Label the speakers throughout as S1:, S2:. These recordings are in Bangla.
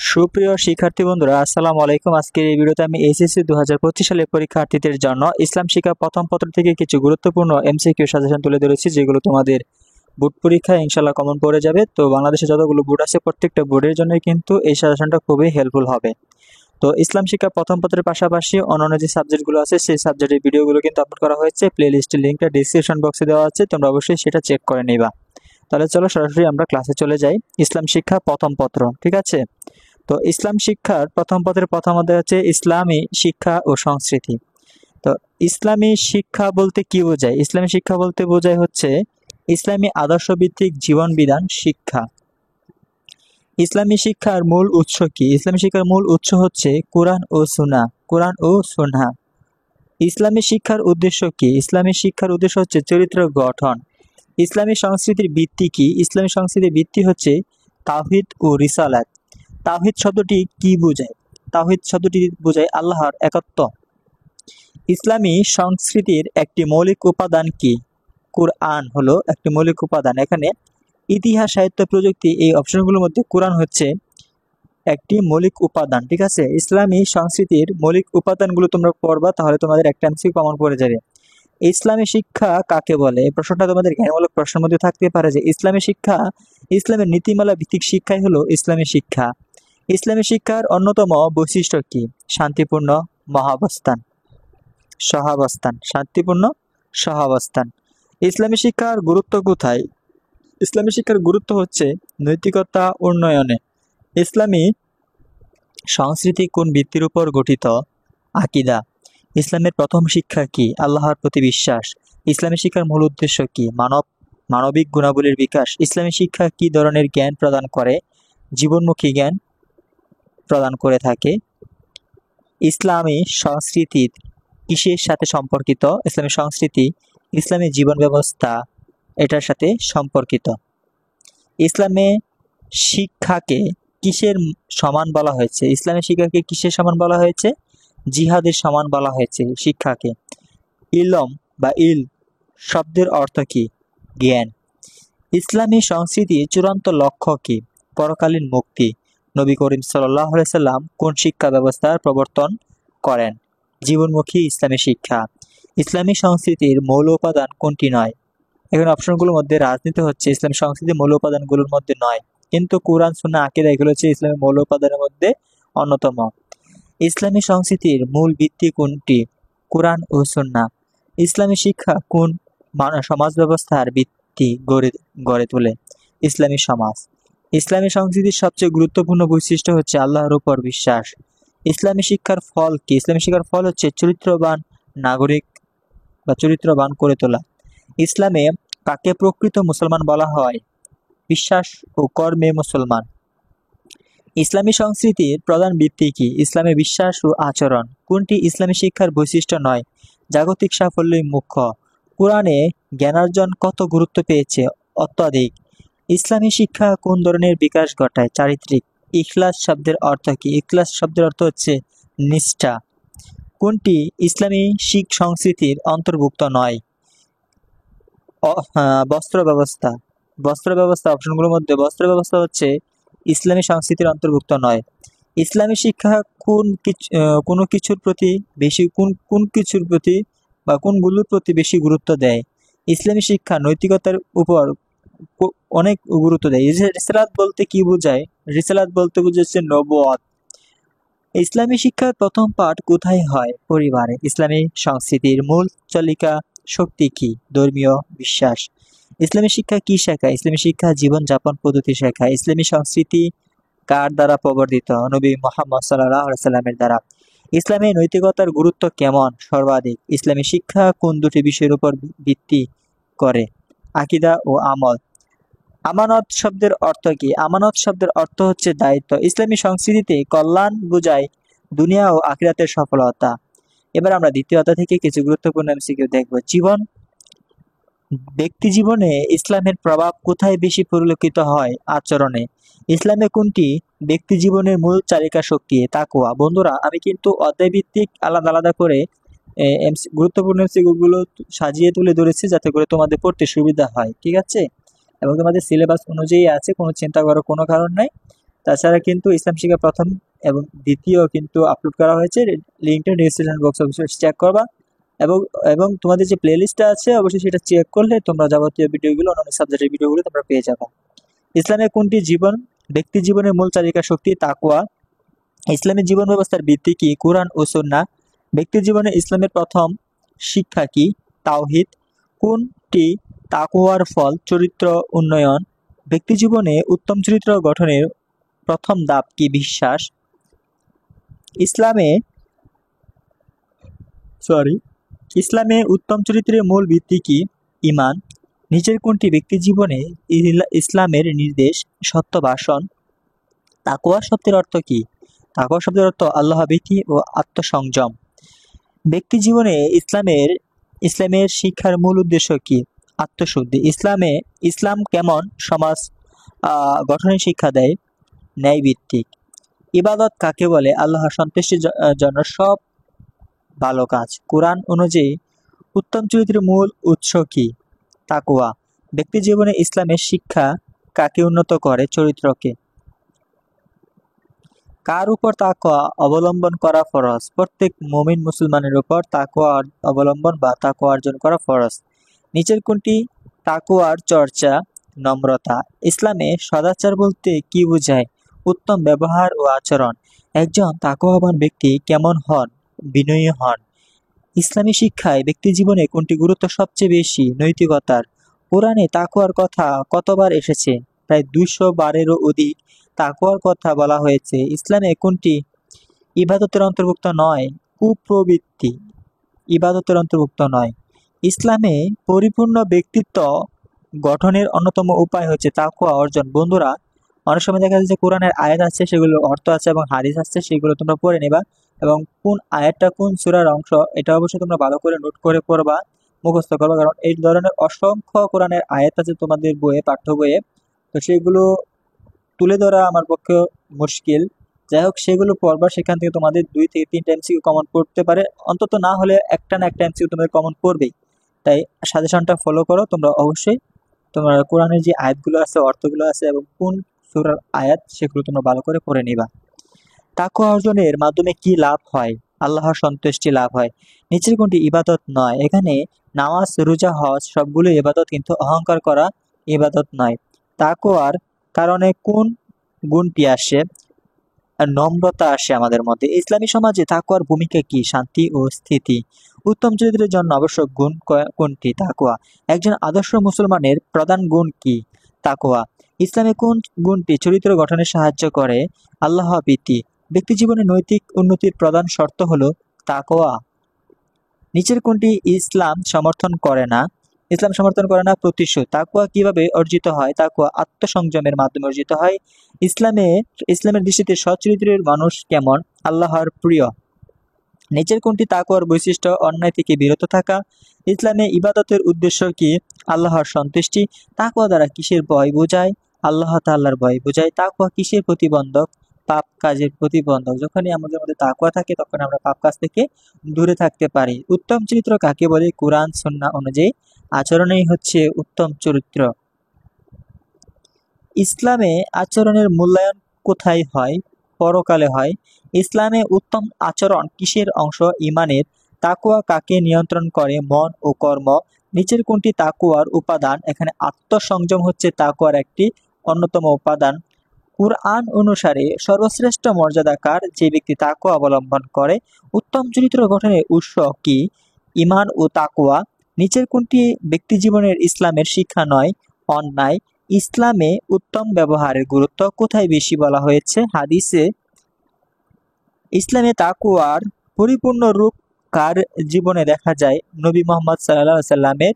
S1: সুপ্রিয় শিক্ষার্থী বন্ধুরা, আসসালামু আলাইকুম। আজকের এই ভিডিওতে আমি এইচএসসি 2025 সালের পরীক্ষার্থীদের জন্য ইসলাম শিক্ষা প্রথম পত্র থেকে কিছু গুরুত্বপূর্ণ এমসিকিউ সাজেশন তুলে ধরেছি, যেগুলো তোমাদের বোর্ড পরীক্ষায় ইনশাল্লাহ কমন পড়ে যাবে। তো বাংলাদেশে যতগুলো বোর্ড আছে প্রত্যেকটা বোর্ডের জন্য কিন্তু এই সাজেশনটা খুবই হেল্পফুল হবে। তো ইসলাম শিক্ষা প্রথম পত্রের পাশাপাশি অন্যান্য যে সাবজেক্টগুলো আছে সেই সাবজেক্টের ভিডিওগুলো কিন্তু আপলোড করা হয়েছে। প্লে লিস্টের লিঙ্কটা ডিসক্রিপশন বক্সে দেওয়া আছে, তোমরা অবশ্যই সেটা চেক করে নিবা। তাহলে চলো সরাসরি আমরা ক্লাসে চলে যাই। ইসলাম শিক্ষা প্রথম পত্র, ঠিক আছে। তো ইসলাম শিক্ষার প্রথম পত্রের প্রথম অধ্যায় হচ্ছে ইসলামী শিক্ষা ও সংস্কৃতি। তো ইসলামী শিক্ষা বলতে কি বোঝায়? ইসলামী শিক্ষা বলতে বোঝায় হচ্ছে ইসলামী আদর্শ ভিত্তিক জীবন বিধান শিক্ষা। ইসলামী শিক্ষার মূল উৎস কি? ইসলামী শিক্ষার মূল উৎস হচ্ছে কোরআন ও সুন্নাহ। কোরআন ও সুন্নাহ। ইসলামী শিক্ষার উদ্দেশ্য কি? ইসলামী শিক্ষার উদ্দেশ্য হচ্ছে চরিত্র গঠন। ইসলামী সংস্কৃতির ভিত্তি কি? ইসলামী সংস্কৃতির ভিত্তি হচ্ছে তাওহীদ ও রিসালাত। তাওহীদ শব্দটি কি বোঝায়? তাওহীদ শব্দটি বোঝায় আল্লাহর একত্ব। ইসলামী সংস্কৃতির একটি মৌলিক উপাদান কি? কুরআন হলো একটি মৌলিক উপাদান। এখানে ইতিহাস, সাহিত্য, প্রযুক্তি এই অপশনগুলোর মধ্যে কোরআন হচ্ছে একটি মৌলিক উপাদান, ঠিক আছে। ইসলামী সংস্কৃতির মৌলিক উপাদানগুলো তোমরা পড়বা, তাহলে তোমাদের একটা এমসিকিউ কমন পড়ে যাবে। ইসলামী শিক্ষা কাকে বলে? এই প্রশ্নটা তোমাদের জ্ঞানমূলক প্রশ্নের মধ্যে থাকতে পারে যে ইসলামী শিক্ষা, ইসলামের নীতিমালা ভিত্তিক শিক্ষাই হলো ইসলামী শিক্ষা। ইসলামী শিক্ষার অন্যতম বৈশিষ্ট্য কি? শান্তিপূর্ণ মহাবস্থান, সহাবস্থান, শান্তিপূর্ণ সহাবস্থান। ইসলামী শিক্ষার গুরুত্ব কোথায়? ইসলামী শিক্ষার গুরুত্ব হচ্ছে নৈতিকতা উন্নয়নে। ইসলামী সংস্কৃতি কোন ভিত্তির উপর গঠিত? আকীদা। ইসলামের প্রথম শিক্ষা কি? আল্লাহর প্রতি বিশ্বাস। ইসলামী শিক্ষার মূল উদ্দেশ্য কি? মানবিক গুণাবলীর বিকাশ। ইসলামী শিক্ষা কি ধরনের জ্ঞান প্রদান করে? জীবনমুখী জ্ঞান প্রদান করে থাকে। ইসলামী সংস্কৃতি কিসের সাথে সম্পর্কিত? ইসলামী সংস্কৃতি ইসলামী জীবন ব্যবস্থা এটার সাথে সম্পর্কিত। ইসলামে শিক্ষাকে কিসের সমান বলা হয়েছে? ইসলামী শিক্ষাকে কিসের সমান বলা হয়েছে? জিহাদের সমান বলা হয়েছে শিক্ষাকে। ইলম বা ইল শব্দের অর্থ কি? জ্ঞান। ইসলামী সংস্কৃতির চূড়ান্ত লক্ষ্য কি? পরকালীন মুক্তি। নবী করিম সাল্লাল্লাহু আলাইহি সাল্লাম কোন শিক্ষা ব্যবস্থার প্রবর্তন করেন? জীবনমুখী ইসলামী শিক্ষা। ইসলামী সংস্কৃতির মৌল উপাদান কোনটি নয়? এখানে অপশনগুলোর মধ্যে রাজনীতি হচ্ছে ইসলামী সংস্কৃতির মৌল উপাদানগুলোর মধ্যে নয়, কিন্তু কোরআন, সুন্নাহ, আকীদা এগুলো হচ্ছে ইসলামের মৌল উপাদানের মধ্যে অন্যতম। ইসলামী সংস্কৃতির মূল ভিত্তি কোনটি? কোরআন ও সুন্নাহ। ইসলামী শিক্ষা কোন সমাজ ব্যবস্থার ভিত্তি গড়ে তোলে? ইসলামী সমাজ। ইসলামী সংস্কৃতির সবচেয়ে গুরুত্বপূর্ণ বৈশিষ্ট্য হচ্ছে আল্লাহর উপর বিশ্বাস। ইসলামী শিক্ষার ফল কি? ইসলামী শিক্ষার ফল হচ্ছে চরিত্রবান নাগরিক বা চরিত্রবান করে তোলা। ইসলামে কাকে প্রকৃত মুসলমান বলা হয়? বিশ্বাস ও কর্মে মুসলমান। ইসলামী সংস্কৃতির প্রধান ভিত্তি কি? ইসলামে বিশ্বাস ও আচরণ। কোনটি ইসলামী শিক্ষার বৈশিষ্ট্য নয়? জাগতিক সাফল্যই মুখ্য। কোরআনে জ্ঞানার্জন কত গুরুত্ব পেয়েছে? অত্যাধিক। ইসলামী শিক্ষা কোন ধরনের বিকাশ ঘটায়? চারিত্রিক। ইখলাস শব্দের অর্থ কি? ইখলাস শব্দের অর্থ হচ্ছে নিষ্ঠা। কোনটি ইসলামী সংস্কৃতির অন্তর্ভুক্ত নয়? বস্ত্র ব্যবস্থা। বস্ত্র ব্যবস্থা অপশনগুলোর মধ্যে বস্ত্র ব্যবস্থা হচ্ছে ইসলামী সংস্কৃতির অন্তর্ভুক্ত নয়। ইসলামী শিক্ষা কোনো কিছুর প্রতি বেশি কোন কিছুর প্রতি বা কোনগুলোর প্রতি বেশি গুরুত্ব দেয়? ইসলামী শিক্ষা নৈতিকতার উপর অনেক গুরুত্ব দেয়। রিসালাত বলতে কি বোঝায়? রিসালাত বলতে বোঝাচ্ছে নবুয়ত। ইসলামী শিক্ষার প্রথম পাঠ কোথায় হয়? পরিবারে। ইসলামী সংস্কৃতির মূল চালিকা শক্তি কি? ধর্মীয় বিশ্বাস। ইসলামী শিক্ষা কি শেখায়? ইসলামী শিক্ষা জীবনযাপন পদ্ধতি শেখায়। ইসলামী সংস্কৃতি কার দ্বারা প্রবর্তিত? নবী মুহাম্মদ সাল্লাল্লাহু আলাইহি সাল্লামের দ্বারা। ইসলামে নৈতিকতার গুরুত্ব কেমন? সর্বাধিক। ইসলামী শিক্ষা কোন দুটি বিষয়ের উপর ভিত্তি করে? আকীদা ও আমল। আমানত শব্দের অর্থ কি? আমানত শব্দের অর্থ হচ্ছে দায়িত্ব। ইসলামী সংস্কৃতিতে কল্যাণ বোঝায় দুনিয়া ও আখিরাতের সফলতা। এবার আমরা দ্বিতীয় অধ্যায় থেকে কিছু গুরুত্বপূর্ণ এমসিকিউ দেখব। ব্যক্তি জীবনে ইসলামের প্রভাব কোথায় বেশি পরিলক্ষিত হয়? আচরণে। ইসলামে কোনটি ব্যক্তি জীবনের মূল চালিকা শক্তি? তাকওয়া। বন্ধুরা, আমি কিন্তু অধ্যায় ভিত্তিক আলাদা আলাদা করে গুরুত্বপূর্ণ এমসিকিউ গুলো সাজিয়ে তুলে ধরেছি, যাতে করে তোমাদের পড়তে সুবিধা হয়, ঠিক আছে। এবং তোমাদের সিলেবাস অনুযায়ী আছে, কোনো চিন্তা করার কোনো কারণ নাই। তাছাড়া কিন্তু ইসলাম শিক্ষা প্রথম এবং দ্বিতীয় কিন্তু আপলোড করা হয়েছে, লিঙ্কটা ডিসক্রিপশন বক্সে অবশ্যই চেক করবা। এবং এবং তোমাদের যে প্লেলিস্টটা আছে অবশ্যই সেটা চেক করলে তোমরা যাবতীয় ভিডিওগুলো, অন্যান্য সাবজেক্টের ভিডিওগুলো তোমরা পেয়ে যাবে। ইসলামের কোনটি ব্যক্তি জীবনের মূল চালিকা শক্তি? তাকওয়া। ইসলামের জীবন ব্যবস্থার ভিত্তি কি? কুরআন ও সুন্নাহ। ব্যক্তি জীবনে ইসলামের প্রথম শিক্ষা কি? তাওহীদ। কোনটি তাকওয়ার ফল? চরিত্র উন্নয়ন। ব্যক্তি জীবনে উত্তম চরিত্র গঠনের প্রথম ধাপ কি? বিশ্বাস। ইসলামে ইসলামে উত্তম চরিত্রের মূল ভিত্তি কি? ঈমান। নিচের কোনটি ব্যক্তি জীবনে ইসলামের নির্দেশ? সত্য ভাষণ। তাকওয়া শব্দের অর্থ কি? তাকওয়া শব্দের অর্থ আল্লাহ ভীতি ও আত্মসংযম। ব্যক্তি জীবনে ইসলামের শিক্ষার মূল উদ্দেশ্য কি? আত্মশুদ্ধি। ইসলাম কেমন সমাজ গঠনের শিক্ষা দেয়? ন্যায় ভিত্তিক। ইবাদত কাকে বলে? আল্লাহর সন্তুষ্টির জন্য সব ভালো কাজ। কোরআন অনুযায়ী উত্তম চরিত্রের মূল উৎস কি? তাকওয়া। ব্যক্তি জীবনে ইসলামের শিক্ষা কাকে উন্নত করে? চরিত্রকে। কার উপর তাকওয়া অবলম্বন করা ফরজ? প্রত্যেক মুমিন মুসলমানের উপর তাকওয়া অবলম্বন বা তাকওয়া অর্জন করা ফরজ। নিচের কোনটি তাকওয়ার চর্চা? নম্রতা। ইসলামে সদাচার বলতে কি বোঝায়? উত্তম ব্যবহার ও আচরণ। একজন তাকওয়াবান ব্যক্তি কেমন হন? বিনয়ী হন। ইসলামী শিক্ষায় ব্যক্তি জীবনে কোনটি গুরুত্ব সবচেয়ে বেশি? নৈতিকতার। কোরআনে তাকওয়ার কথা কতবার এসেছে? প্রায় 200 বারেরও অধিক তাকওয়ার কথা বলা হয়েছে। ইসলামে কোনটি ইবাদতের অন্তর্ভুক্ত নয়? কুপ্রবৃত্তি ইবাদতের অন্তর্ভুক্ত নয়। ইসলামে পরিপূর্ণ ব্যক্তিত্ব গঠনের অন্যতম উপায় হচ্ছে তাকওয়া অর্জন। বন্ধুরা, অনেক সময় দেখা যাচ্ছে কোরআনের আয়াত আছে, সেগুলোর অর্থ আছে এবং হাদিস আছে, সেগুলো তোমরা পড়ে নেবা এবং কোন আয়াতটা কোন সূরার অংশ এটা অবশ্যই তোমরা ভালো করে নোট করে পড়বা, মুখস্থ করবা। কারণ এই ধরনের অসংখ্য কোরআনের আয়াত আছে তোমাদের বইয়ে, পাঠ্য বইয়ে, তো সেগুলো তুলে ধরা আমার পক্ষে মুশকিল। যাই হোক, সেগুলো পড়বা, সেখান থেকে তোমাদের 2 থেকে 3টা এমসিকিউ কমন পড়তে পারে, অন্তত না হলে একটা না একটা এমসিকিউ তোমাদের কমন পড়বেই। তাই সাজেশনটা ফলো করো তোমরা অবশ্যই। তোমার কোরআনের যে আয়াতগুলো আছে, অর্থগুলো আছে এবং কোন সূরার আয়াত সেগুলো তোমরা ভালো করে পড়ে নিবা। তাকওয়া অর্জনের মাধ্যমে কি লাভ হয়? আল্লাহর সন্তুষ্টি লাভ হয়। নিচের কোনটি ইবাদত নয়? এখানে নামাজ, রোজা, হজ সবগুলো ইবাদত, কিন্তু অহংকার করা ইবাদত নয়। তাকওয়ার কারণে কোন গুণটি আসে? নম্রতা আসে আমাদের মধ্যে। ইসলামী সমাজে তাকওয়ার ভূমিকা কি? শান্তি ও স্থিতি। উত্তম চরিত্রের জন্য আবশ্যক গুণ কোনটি? তাকওয়া। একজন আদর্শ মুসলমানের প্রধান গুণ কি? তাকওয়া। ইসলামে কোন গুণটি চরিত্র গঠনে সাহায্য করে? আল্লাহ ভীতি। ব্যক্তি জীবনে নৈতিক উন্নতির প্রধান শর্ত হলো তাকওয়া। নিচের কোনটি ইসলাম সমর্থন করে না? ইসলাম সমর্থন করে না প্রতিশোধ। তাকওয়া কিভাবে অর্জিত হয়? তাকওয়া আত্মসংযমের মাধ্যমে অর্জিত হয়। ইসলামের দৃষ্টিতে সচ্চরিত্রের মানুষ কেমন? আল্লাহর প্রিয়। নিচের কোনটি তাকওয়ার বৈশিষ্ট্য? অন্যায় থেকে বিরত থাকা। ইসলামে ইবাদতের উদ্দেশ্য কি? আল্লাহর সন্তুষ্টি। তাকওয়া দ্বারা কিসের ভয় বোঝায়? আল্লাহ তাআলার ভয় বোঝায়। তাকওয়া কিসের প্রতিবন্ধক? পাপ কাজের প্রতিবন্ধক। যখনই আমাদের মধ্যে তাকওয়া থাকে তখন আমরা পাপ কাজ থেকে দূরে থাকতে পারি। উত্তম চরিত্র কাকে বলে? কুরআন সুন্নাহ অনুযায়ী আচরণই হচ্ছে উত্তম চরিত্র। ইসলামে আচরণের মূল্যায়ন কোথায় হয়? পরকালে হয়। ইসলামে উত্তম আচরণ কিসের অংশ? ঈমানের। তাকওয়া কাকে নিয়ন্ত্রণ করে? মন ও কর্ম। নিচের কোনটি তাকওয়ার উপাদান? এখানে আত্মসংযম হচ্ছে তাকওয়ার একটি অন্যতম উপাদান। কুরআন অনুসারে সর্বশ্রেষ্ঠ মর্যাদা কার? যে ব্যক্তি তাকওয়া অবলম্বন করে। উত্তম চরিত্র গঠনের উৎস কি? ঈমান ও তাকওয়া। নিচের কোনটি ব্যক্তি জীবনের ইসলামের শিক্ষা নয়? অন্যায়। ইসলামে উত্তম ব্যবহারের গুরুত্ব কোথায় বেশি বলা হয়েছে? হাদিসে। ইসলামে তাকওয়ার পরিপূর্ণ রূপ কার জীবনে দেখা যায়? নবী মুহাম্মদ সাল্লাল্লাহু আলাইহি সাল্লামের।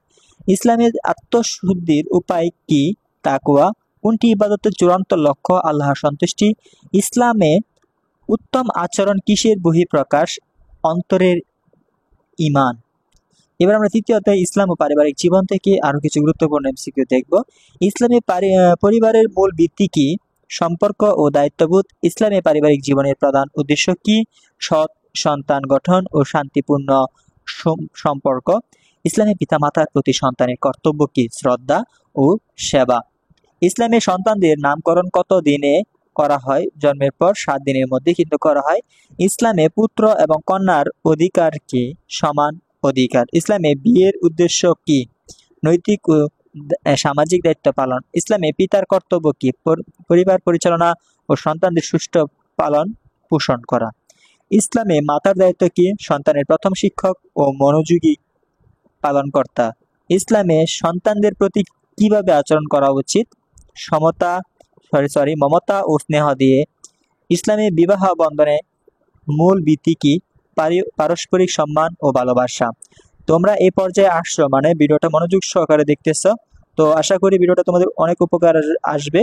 S1: ইসলামের আত্মশুদ্ধির উপায় কি? তাকওয়া। কোনটি ইবাদতের চূড়ান্ত লক্ষ্য? আল্লাহর সন্তুষ্টি। ইসলামে উত্তম আচরণ কিসের বহিঃপ্রকাশ? অন্তরের ঈমান। এবার আমরা তৃতীয় অধ্যায় ইসলাম ও পারিবারিক জীবন থেকে আরো কিছু গুরুত্বপূর্ণ এমসিকিউ দেখব। ইসলামে পরিবারের মূল ভিত্তি কি? সম্পর্ক ও দায়িত্ববোধ। ইসলামে পারিবারিক জীবনের প্রধান উদ্দেশ্য কি? সৎ সন্তান গঠন ও শান্তিপূর্ণ সম্পর্ক। ইসলামে পিতামাতার প্রতি সন্তানের কর্তব্য কি? শ্রদ্ধা ও সেবা। ইসলামে সন্তানদের নামকরণ কত দিনে করা হয় জন্মের পর 7 দিনের মধ্যে কিন্তু করা হয়। ইসলামে পুত্র এবং কন্যার অধিকার কি? সমান অধিকার। ইসলামে বিয়ের উদ্দেশ্য কি? নৈতিক ও সামাজিক দায়িত্ব পালন। ইসলামে পিতার কর্তব্য কি? পরিবার পরিচালনা ও সন্তানদের সুষ্ঠু পালন পোষণ করা। ইসলামে মাতার দায়িত্ব কি? সন্তানের প্রথম শিক্ষক ও মনোযোগী পালনকর্তা। ইসলামে সন্তানদের প্রতি কিভাবে আচরণ করা উচিত? মমতা ও স্নেহ দিয়ে। ইসলামে বিবাহ বন্ধনে মূল ভিত্তি কি? পারস্পরিক সম্মান ও ভালোবাসা। তোমরা এই পর্যায়ে আসছো মানে ভিডিওটা মনোযোগ সহকারে দেখতেছো, তো আশা করি ভিডিওটা তোমাদের অনেক উপকার আসবে।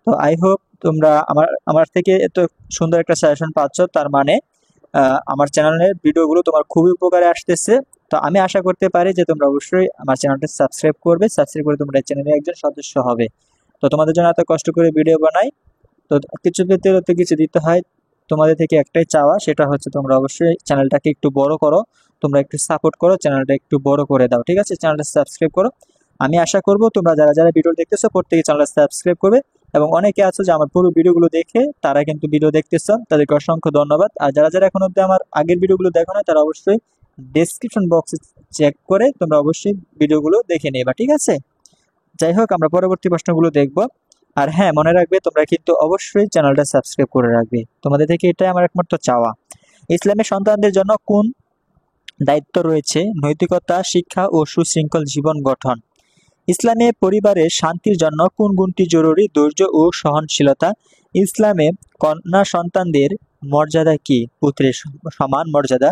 S1: তো আই হোপ তোমরা আমার থেকে এত সুন্দর একটা সাজেশন পাচ্ছ, তার মানে আমার চ্যানেলের ভিডিওগুলো তোমার খুবই উপকারে আসতেছে। তো আমি আশা করতে পারি যে তোমরা অবশ্যই আমার চ্যানেলটা সাবস্ক্রাইব করবে, সাবস্ক্রাইব করে তোমরা এই চ্যানেলের একজন সদস্য হবে। তো তোমাদের জন্য এত কষ্ট করে ভিডিও বানাই, তো কিছু পেতে তো কিছু দিতে হয়। তোমাদের থেকে একটাই চাওয়া, সেটা হচ্ছে তোমরা অবশ্যই চ্যানেলটাকে একটু বড় করো, তোমরা একটু সাপোর্ট করো, চ্যানেলটা একটু বড় করে দাও, ঠিক আছে? চ্যানেলটা সাবস্ক্রাইব করো। আমি আশা করব তোমরা যারা যারা ভিডিও দেখতেছো প্রত্যেকে চ্যানেলটা সাবস্ক্রাইব করবে, এবং অনেকে আছে যে আমার পুরো ভিডিওগুলো দেখে তারা কিন্তু ভিডিও দেখতেছো, তাদেরকে অসংখ্য ধন্যবাদ। আর যারা যারা এখন অব্দি আমার আগের ভিডিওগুলো দেখো না, তারা অবশ্যই ডেসক্রিপশন বক্সে চেক করে তোমরা অবশ্যই ভিডিওগুলো দেখে নেবা, ঠিক আছে? যাই হোক, আমরা পরবর্তী প্রশ্নগুলো দেখব। আর হ্যাঁ, মনে রাখবে তোমরা কিন্তু অবশ্যই চ্যানেলটা সাবস্ক্রাইব করে রাখবে, তোমাদের থেকে এটাই আমার একমাত্র চাওয়া। ইসলামে সন্তানদের জন্য কোন দায়িত্ব রয়েছে? নৈতিকতা, শিক্ষা ও সুশৃঙ্খল জীবন গঠন। ইসলামে পরিবারের শান্তির জন্য কোন গুণটি জরুরি? ধৈর্য ও সহনশীলতা। ইসলামে কন্যা সন্তানদের মর্যাদা কি? পুত্রের সমান মর্যাদা।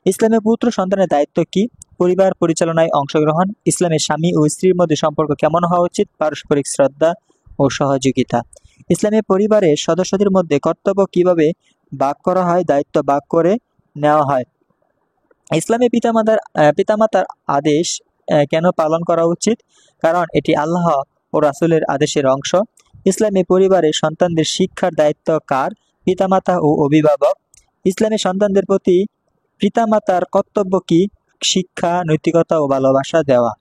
S1: ইসলামে পুত্র সন্তানের দায়িত্ব কি? পরিবার পরিচালনায় অংশগ্রহণ। ইসলামে স্বামী ও স্ত্রীর মধ্যে সম্পর্ক কেমন হওয়া উচিত? পারস্পরিক শ্রদ্ধা ও সহযোগিতা। ইসলামে পরিবারের সদস্যদের মধ্যে কর্তব্য কিভাবে ভাগ করা হয়? দায়িত্ব ভাগ করে নেওয়া হয়। ইসলামে পিতামাতার আদেশ কেন পালন করা উচিত? কারণ এটি আল্লাহ ও রাসূলের আদেশের অংশ। ইসলামে পরিবারের সন্তানদের শিক্ষার দায়িত্ব কার? পিতামাতা ও অভিভাবক। ইসলামে সন্তানদের প্রতি পিতামাতার কর্তব্য কি? শিক্ষা, নৈতিকতা ও ভালোবাসা দেওয়া।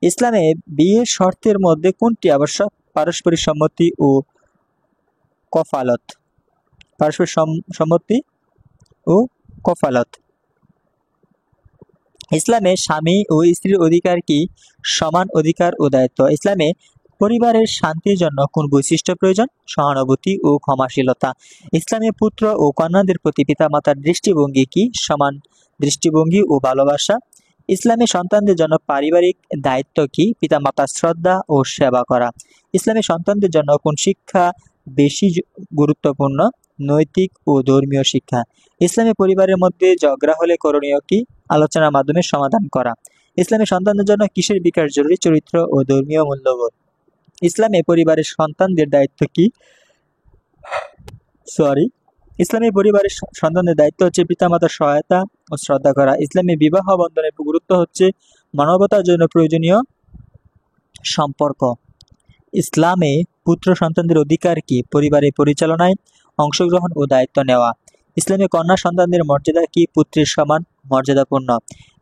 S1: ইসলামে বিয়ের শর্তের মধ্যে কোনটি আবশ্যক? পারস্পরিক সম্মতি ও কফালত। পারস্পরিক সম্মতি ও কফালত। ইসলামে স্বামী ও স্ত্রীর অধিকার কি? সমান অধিকার ও দায়িত্ব। ইসলামে পরিবারের শান্তির জন্য কোন বৈশিষ্ট্য প্রয়োজন? সহানুভূতি ও ক্ষমাশীলতা। ইসলামে পুত্র ও কন্যাদের প্রতি পিতামাতার দৃষ্টিভঙ্গি কি? সমান দৃষ্টিভঙ্গি ও ভালোবাসা। ইসলামে সন্তানদের জন্য পারিবারিক দায়িত্ব কি? পিতামাতার শ্রদ্ধা ও সেবা করা। ইসলামে সন্তানদের জন্য কোন শিক্ষা বেশি গুরুত্বপূর্ণ? নৈতিক ও ধর্মীয় শিক্ষা। ইসলামে পরিবারের মধ্যে ঝগড়া হলে করণীয় কি? আলোচনার মাধ্যমে সমাধান করা। ইসলামে সন্তানদের জন্য কিসের বিকাশ জরুরি? চরিত্র ও ধর্মীয় মূল্যবোধ। ইসলামে পরিবারের সন্তানদের দায়িত্ব কি? ইসলামী পরিবারের সন্তানদের দায়িত্ব হচ্ছে পিতামাতার সহায়তা ও শ্রদ্ধা করা। ইসলামী বিবাহ বন্ধনের গুরুত্ব হচ্ছে মানবতার জন্য প্রয়োজনীয় সম্পর্ক। ইসলামে পুত্র সন্তানদের অধিকার কি? পরিবারের পরিচালনায় অংশগ্রহণ ও দায়িত্ব নেওয়া। ইসলামে কন্যা সন্তানদের মর্যাদা কি? পুত্রের সমান মর্যাদাপূর্ণ।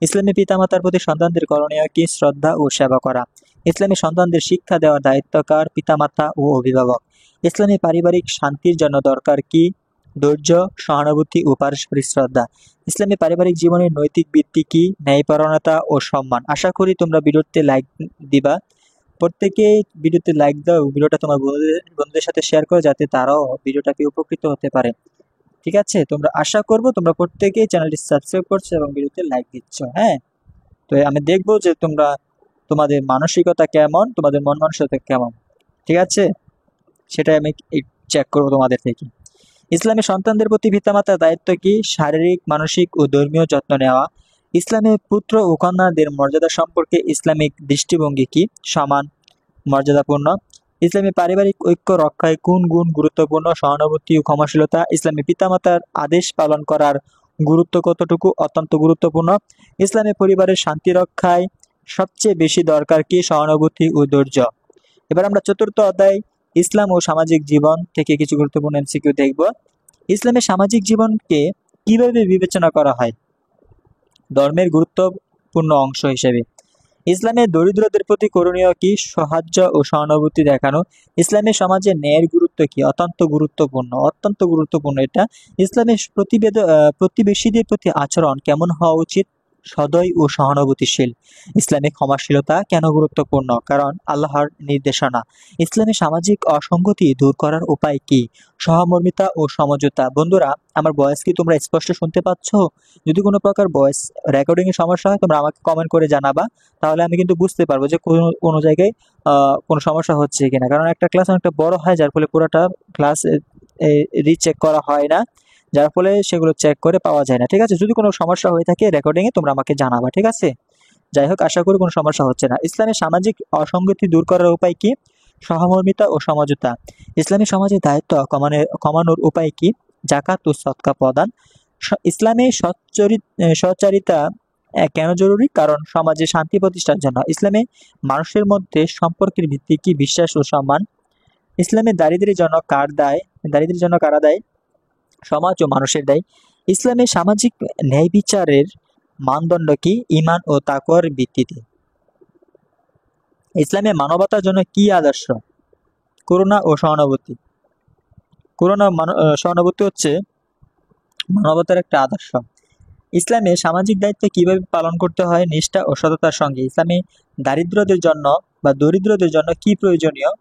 S1: ইসলামে পিতামাতার প্রতি সন্তানদের করণীয় কি? শ্রদ্ধা ও সেবা করা। ইসলামে সন্তানদের শিক্ষা দেওয়ার দায়িত্ব কার? পিতামাতা ও অভিভাবক। ইসলামে পারিবারিক শান্তির জন্য দরকার কি? ধৈর্য, সহানুভূতি ও পারস্পরিক শ্রদ্ধা। ইসলামে পারিবারিক জীবনের নৈতিক ভিত্তি কি? ন্যায়পরায়ণতা ও সম্মান। আশা করি তোমরা ভিডিওতে লাইক দিবা, প্রত্যেকে ভিডিওতে লাইক দাও, ভিডিওটা তোমার বন্ধুদের সাথে শেয়ার করো, যাতে তারাও ভিডিওটাকে উপকৃত হতে পারে, ঠিক আছে? তোমরা আশা করব তোমরা প্রত্যেকেই চ্যানেলটি সাবস্ক্রাইব করছো এবং ভিডিওতে লাইক দিচ্ছ। হ্যাঁ, তো আমি দেখবো যে তোমাদের মানসিকতা কেমন, তোমাদের মন মানসিকতা কেমন, ঠিক আছে? সেটাই আমি চেক করবো তোমাদের থেকে। ইসলামে সন্তানদের প্রতি পিতামাতার দায়িত্ব কি? শারীরিক, মানসিক ও ধর্মীয় যত্ন নেওয়া। ইসলামে পুত্র ও কন্যাদের মর্যাদা সম্পর্কে ইসলামিক দৃষ্টিভঙ্গি কি? সমান মর্যাদাপূর্ণ। ইসলামে পারিবারিক ঐক্য রক্ষায় কোন গুণ গুরুত্বপূর্ণ? সহানুভূতি ও ক্ষমাশীলতা। ইসলামে পিতামাতার আদেশ পালন করার গুরুত্ব কতটুকু? অত্যন্ত গুরুত্বপূর্ণ। ইসলামে পরিবারের শান্তি রক্ষায় সবচেয়ে বেশি দরকার কি? সহানুভূতি ও ধৈর্য। এবার আমরা চতুর্থ অধ্যায় ইসলাম ও সামাজিক জীবন থেকে কিছু গুরুত্বপূর্ণ এমসিকিউ দেখব। ইসলামে সামাজিক জীবনকে কিভাবে বিবেচনা করা হয়? ধর্মের গুরুত্বপূর্ণ অংশ হিসেবে। ইসলামের দরিদ্রদের প্রতি করণীয় কি? সাহায্য ও সহানুভূতি দেখানো। ইসলামের সমাজে ন্যায়ের গুরুত্ব কি? অত্যন্ত গুরুত্বপূর্ণ, অত্যন্ত গুরুত্বপূর্ণ এটা। ইসলামের প্রতিবেশীদের প্রতি আচরণ কেমন হওয়া উচিত? সদয় ও সহানুভূতিশীল। ইসলামে ক্ষমাশীলতা কেন গুরুত্বপূর্ণ? কারণ আল্লাহর নির্দেশনা। ইসলামে সামাজিক অসঙ্গতি দূর করার উপায় কি? সহমর্মিতা ও সমঝোতা। বন্ধুরা, আমার ভয়েস কি তোমরা স্পষ্ট শুনতে পাচ্ছ? যদি কোনো প্রকার ভয়েস রেকর্ডিং এর সমস্যা হয় তোমরা আমাকে কমেন্ট করে জানাবা, তাহলে আমি কিন্তু বুঝতে পারবো যে কোনো কোনো জায়গায় কোনো সমস্যা হচ্ছে কিনা। কারণ একটা ক্লাস অনেকটা বড় হয়, যার ফলে পুরোটা ক্লাস রিচেক করা হয় না, যার ফলে সেগুলো চেক করে পাওয়া যায় না। ঠিক আছে, যদি কোনো সমস্যা হয়ে থাকে রেকর্ডিংয়ে তোমরা আমাকে জানাবা, ঠিক আছে? যাই হোক, আশা করি কোনো সমস্যা হচ্ছে না। ইসলামের সামাজিক অসঙ্গতি দূর করার উপায় কি? সহমর্মিতা ও সমঝোতা। ইসলামী সমাজের দায়িত্ব কমানোর উপায় কি? জাকাত ও সদকা প্রদান। ইসলামে সচ্চারিতা কেন জরুরি? কারণ সমাজে শান্তি প্রতিষ্ঠার জন্য। ইসলামে মানুষের মধ্যে সম্পর্কের ভিত্তি কি? বিশ্বাস ও সম্মান। ইসলামে দারিদ্র্যের জন্য কারা দায়ী? সমাজ ও মানুষের দায়ী। ইসলামে সামাজিক ন্যায় বিচারের মানদণ্ড কি? ঈমান ও তাকওয়ার ভিত্তিতে। ইসলামে মানবতার জন্য কি আদর্শ? করুণা ও সহানুভূতি। সহানুভূতি হচ্ছে মানবতার একটা আদর্শ। ইসলামে সামাজিক দায়িত্ব কিভাবে পালন করতে হয়? নিষ্ঠা ও সততার সঙ্গে। ইসলামে দরিদ্রদের জন্য কি প্রয়োজনীয়?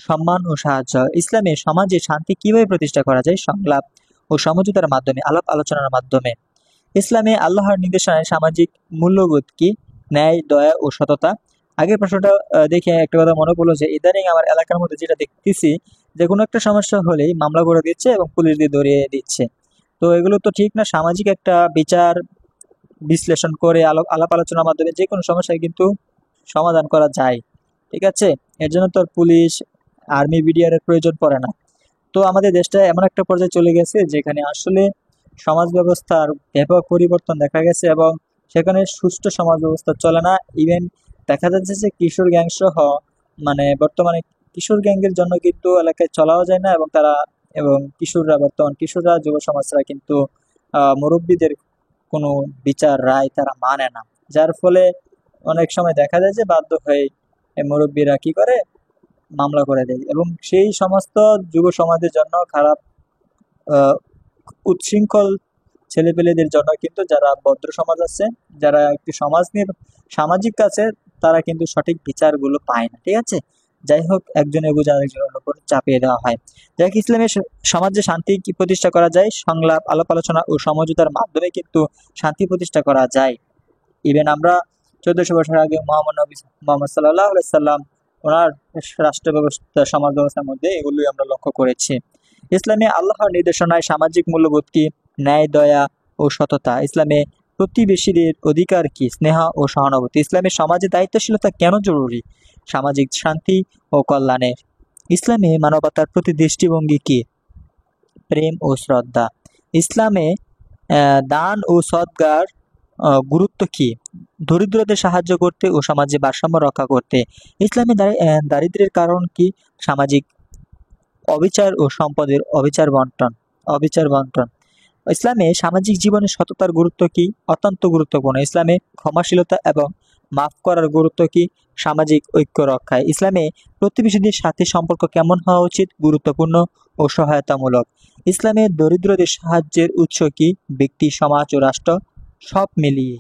S1: সম্মান ও সাহায্য। ইসলামে সমাজে শান্তি কিভাবে প্রতিষ্ঠা করা যায়? সংলাপ ও সমঝোতার মাধ্যমে, আলাপ আলোচনার মাধ্যমে। ইসলামে আল্লাহর নির্দেশনায় সামাজিক মূল্যবোধ কি? ন্যায়, দয়া ও সততা। আগের প্রশ্নটা দেখে একটা কথা মনে পড়লো যে ইদানিং আমার এলাকার মধ্যে যেটা দেখতেছি, যে কোনো একটা সমস্যা হলেই মামলা করে দিচ্ছে এবং পুলিশ দিয়ে ধরিয়ে দিচ্ছে। তো এগুলো তো ঠিক না। সামাজিক একটা বিচার বিশ্লেষণ করে আলাপ আলোচনার মাধ্যমে যে কোনো সমস্যায় কিন্তু সমাধান করা যায়। ঠিক আছে, এর জন্য তো আর পুলিশ, আর্মি, বিডিআর এর প্রয়োজন পড়ে না। তো আমাদের দেশটা এমন একটা পর্যায়ে চলে গেছে যেখানে আসলে সমাজ ব্যবস্থার ব্যাপক পরিবর্তন দেখা গেছে এবং সেখানে সুষ্ঠু সমাজ ব্যবস্থা চলে না। ইভেন দেখা যাচ্ছে যে কিশোর গ্যাং সহ, মানে বর্তমানে কিশোর গ্যাংয়ের জন্য কিন্তু এলাকায় চলাও যায় না, এবং কিশোররা, যুব সমাজরা কিন্তু মুরব্বীদের কোনো বিচার রায় তারা মানে না। যার ফলে অনেক সময় দেখা যায় যে বাধ্য হয়ে মুরব্বীরা কি করে, মামলা করে দেয়, এবং সেই সমস্ত যুব সমাজের জন্য খারাপ। উচ্ছৃঙ্খল ছেলেপেলেদের জন্য কিন্তু যারা ভদ্র সমাজ আছে, যারা একটি সমাজ নিয়ে সামাজিক আছে, তারা কিন্তু সঠিক বিচারগুলো পায় না। ঠিক আছে, যাই হোক, একজনের বোঝা আরেকজনের উপর চাপিয়ে দেওয়া হয়। যাই হোক, ইসলামের সমাজে শান্তি কি প্রতিষ্ঠা করা যায়? সংলাপ, আলাপ আলোচনা ও সমঝোতার মাধ্যমে কিন্তু শান্তি প্রতিষ্ঠা করা যায়। ইভেন আমরা 1400 বছর আগে মোহাম্মদ সাল্লাল্লাহু আলাইহি সাল্লাম ওনার রাষ্ট্র ব্যবস্থা, সমাজ ব্যবস্থার মধ্যে এগুলোই আমরা লক্ষ্য করেছি। ইসলামে আল্লাহর নির্দেশনায় সামাজিক মূল্যবোধ কি? ন্যায়, দয়া ও সততা। ইসলামে প্রতিবেশীদের অধিকার কি? স্নেহ ও সহানুভূতি। ইসলামে সমাজে দায়িত্বশীলতা কেন জরুরি? সামাজিক শান্তি ও কল্যাণের। ইসলামে মানবতার প্রতি দৃষ্টিভঙ্গি কি? প্রেম ও শ্রদ্ধা। ইসলামে দান ও সদগার গুরুত্ব কি? দরিদ্রদের সাহায্য করতে ও সমাজে ভারসাম্য রক্ষা করতে। ইসলামে দারিদ্র্যের কারণ কি? সামাজিক অবিচার ও সম্পদের অবিচার বন্টন। ইসলামে সামাজিক জীবনে সততার গুরুত্ব কি? অত্যন্ত গুরুত্বপূর্ণ। ইসলামে ক্ষমাশীলতা এবং মাফ করার গুরুত্ব কি? সামাজিক ঐক্য রক্ষায়। ইসলামে প্রতিবেশীদের সাথে সম্পর্ক কেমন হওয়া উচিত? গুরুত্বপূর্ণ ও সহায়তামূলক। ইসলামে দরিদ্রদের সাহায্যের উৎস কি? ব্যক্তি, সমাজ ও রাষ্ট্র সব মিলিয়ে।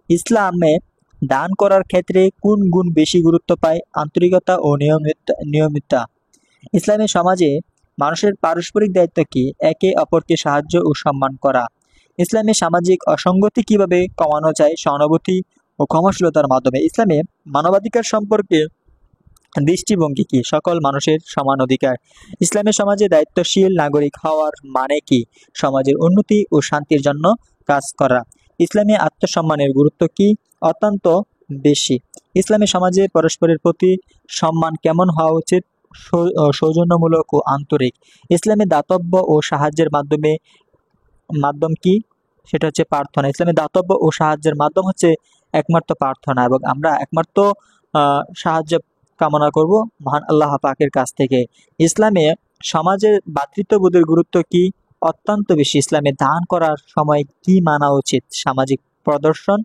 S1: ইসলামে দান করার ক্ষেত্রে কোন গুণ বেশি গুরুত্ব পায়? আন্তরিকতা ও নিয়মিততা। ইসলামী সমাজে মানুষের পারস্পরিক দায়িত্ব কি? একে অপরকে সাহায্য ও সম্মান করা। ইসলামে সামাজিক অসঙ্গতি কিভাবে কমানো যায়? সহানুভূতি ও ক্ষমাশীলতার মাধ্যমে। ইসলামে মানবাধিকার সম্পর্কে দৃষ্টিভঙ্গি কি? সকল মানুষের সমান অধিকার। ইসলামের সমাজে দায়িত্বশীল নাগরিক হওয়ার মানে কি? সমাজের উন্নতি ও শান্তির জন্য কাজ করা। ইসলামে আত্মসম্মানের গুরুত্ব কি? অত্যন্ত বেশি। ইসলামী সমাজে পরস্পরের প্রতি সম্মান কেমন হওয়া উচিত? সৌজন্যমূলক ও আন্তরিক। ইসলামে দাতব্য ও সাহায্যের মাধ্যম কি? সেটা হচ্ছে প্রার্থনা। ইসলামে দাতব্য ও সাহায্যের মাধ্যম হচ্ছে একমাত্র প্রার্থনা, এবং আমরা একমাত্র সাহায্য কামনা করব মহান আল্লাহ পাকের কাছ থেকে। ইসলামে সমাজের ভ্রাতৃত্ববোধের গুরুত্ব কি? অত্যন্ত বেশি। ইসলামে দান করার সময় কি মানা উচিত? সামাজিক প্রদর্শন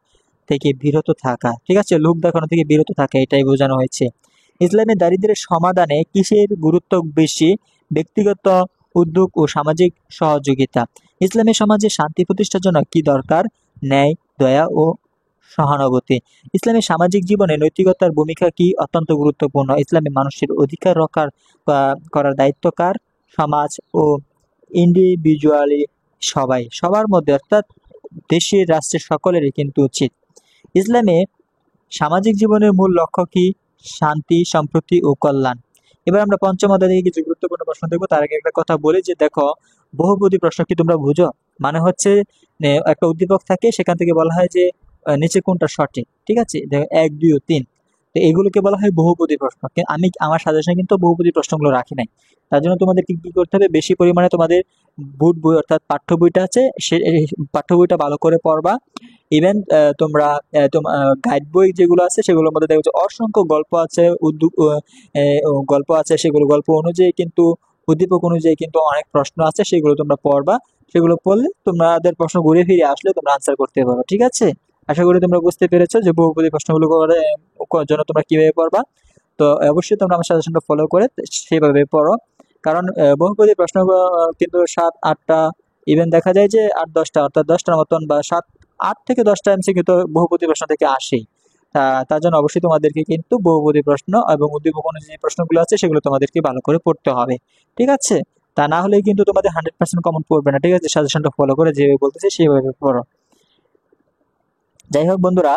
S1: থেকে বিরত থাকা, ঠিক আছে, লোভ দেখানো থেকে বিরত থাকা, এটাই বোঝানো হয়েছে। ইসলামে দারিদ্র্যের সমাধানে কিসের গুরুত্ব বেশি? ব্যক্তিগত উদ্যোগ ও সামাজিক সহযোগিতা। ইসলামী সমাজে শান্তি প্রতিষ্ঠার জন্য কি দরকার? ন্যায়, দয়া ও সহানুভূতি। ইসলামী সামাজিক জীবনে নৈতিকতার ভূমিকা কি? অত্যন্ত গুরুত্বপূর্ণ। ইসলামে মানুষের অধিকার রক্ষার করার দায়িত্ব কার? সমাজ ও ইন্ডিভিজুয়ালি সবার মধ্যে, অর্থাৎ দেশের, রাষ্ট্রের সকলেরই কিন্তু উচিত। ইসলামে সামাজিক জীবনের মূল লক্ষ্য কি? শান্তি, সম্প্রীতি ও কল্যাণ। এবার আমরা পঞ্চম অধ্যায় থেকে কিছু গুরুত্বপূর্ণ প্রশ্ন দেখবো। তার আগে একটা কথা বলি যে দেখো, বহুপদী প্রশ্ন কি তোমরা বুঝো? মানে হচ্ছে একটা উদ্দীপক থাকে, সেখান থেকে বলা হয় যে নিচে কোনটা সঠিক, ঠিক আছে, দেখো 1, 2 ও 3, তো এগুলোকে বলা হয় বহুপদী প্রশ্ন। আমি আমার সাজেশনে কিন্তু বহুপদী প্রশ্নগুলো রাখি নাই। তার জন্য তোমাদের কি করতে হবে? বেশি পরিমাণে তোমাদের বুট বই অর্থাৎ পাঠ্য বইটা আছে, সে পাঠ্য বইটা ভালো করে পড়বা। ইভেন তোমরা গাইড বই যেগুলো আছে সেগুলোর মধ্যে দেখো যে অসংখ্য গল্প আছে, গল্প আছে, সেগুলো গল্প অনুযায়ী কিন্তু উদ্দীপক অনুযায়ী কিন্তু অনেক প্রশ্ন আছে, সেগুলো তোমরা পড়বা। সেগুলো পড়লে তোমাদের প্রশ্ন ঘুরে ফিরে আসলে তোমরা আনসার করতে পারো, ঠিক আছে। আশা করি তোমরা বুঝতে পেরেছো যে বহুপদী প্রশ্নগুলো করার জন্য তোমরা কিভাবে পড়বা। তো অবশ্যই তোমরা আমার সাজেশনটা ফলো করে সেভাবে পড়ো, কারণ বহুপদী প্রশ্ন কিন্তু 7-8টা, ইভেন দেখা যায় যে 8-10টা, অর্থাৎ 10টার মতন বা 8 থেকে 10টা এমসিকিউ তো বহুপদী প্রশ্ন থেকে আসেই। তার জন্য অবশ্যই তোমাদেরকে কিন্তু বহুপদী প্রশ্ন এবং উদ্দীপক অনুযায়ী যে প্রশ্নগুলো আছে সেগুলো তোমাদেরকে ভালো করে পড়তে হবে, ঠিক আছে। তা না হলে কিন্তু তোমাদের 100% কমন পড়বে না, ঠিক আছে। সাজেশনটা ফলো করে যেভাবে বলতেছে সেভাবে পড়ো। যাই হোক বন্ধুরা,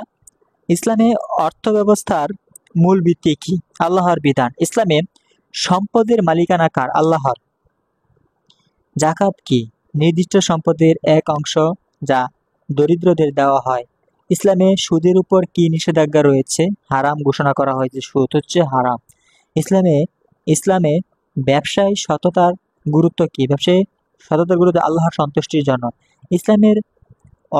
S1: ইসলামে অর্থ ব্যবস্থার মূল ভিত্তি কি? আল্লাহর বিধান। ইসলামে সম্পদের মালিকানা কার? আল্লাহর। জাকাত কি? নির্দিষ্ট সম্পদের এক অংশ যা দরিদ্রদের দেওয়া হয়। ইসলামে সুদের উপর কি নিষেধাজ্ঞা রয়েছে? হারাম ঘোষণা করা হয়, যে সুদ হচ্ছে হারাম। ইসলামে ইসলামে ব্যবসায় সততার গুরুত্ব কি? ব্যবসায় সততার গুরুত্ব আল্লাহর সন্তুষ্টির জন্য। ইসলামের